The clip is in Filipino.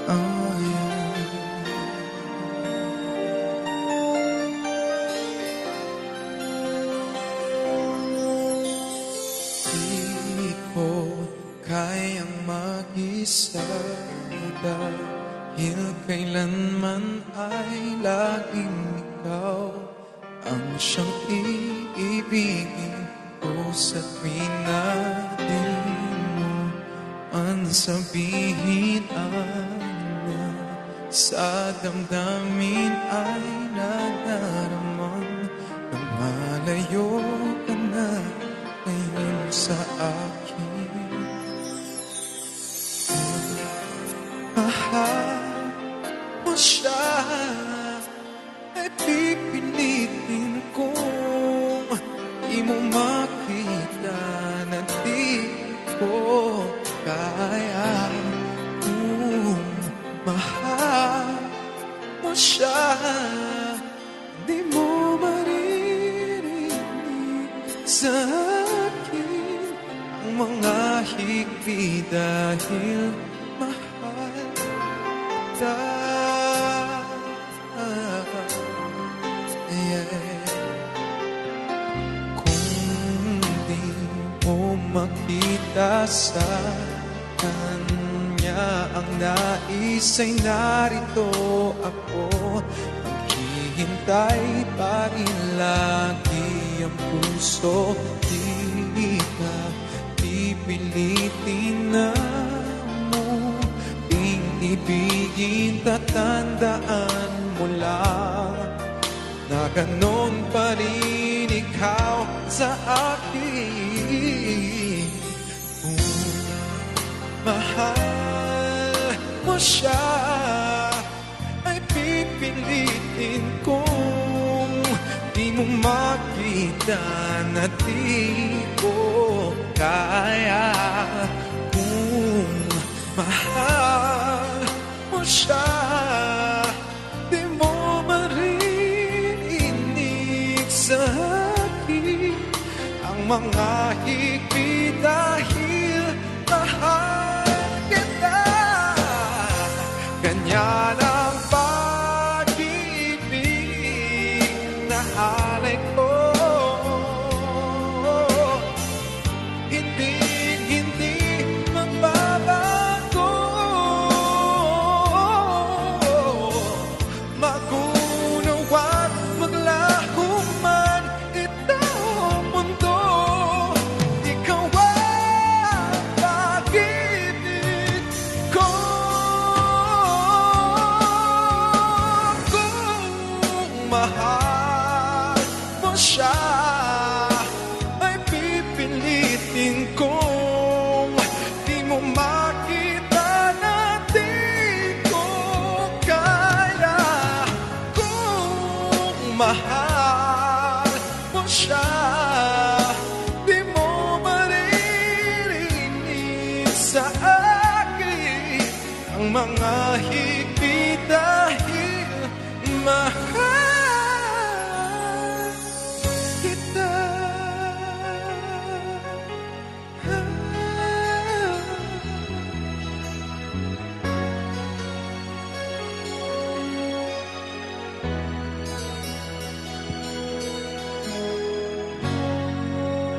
Oh, yeah. Di ko kayang mag-isa dahil kailanman ay laging ikaw ang siyang iibigin ko sa tuwing na di mo man sabihin ang sa damdamin ay nadaramang na malayo ka na ngayon sa akin. Mahal mo siya ay pipilitin kong di mo makita na di ko kaya. Kung mahal mo siya, di mo maririnig sa akin ang mga higpi dahil mahal kita. Kung di mo makita sa kanya ang nais ay narito ako. Maghihintay pa rin lagi ang puso. Di ka pipilitin na mo ibigin. Tatandaan mo lang na ganon pa rin ikaw sa akin. Mahal mo siya ay pipilitin kong di mo makita na di ko kaya. Kung mahal mo siya, di mo maririnig sa akin ang mga higpit dahil mahal kita. Ganyan ang pag-ibig na alay ko. Hindi magbabago. Magunawa't maglaho man ito ang mundo. Ikaw ang pag-ibig ko. Kung mahal mo siya ay pipilitin kong di mo makita na di ko kaya. Kung mahal mo siya, di mo maririnig sa akin ang mga higpit dahil mahal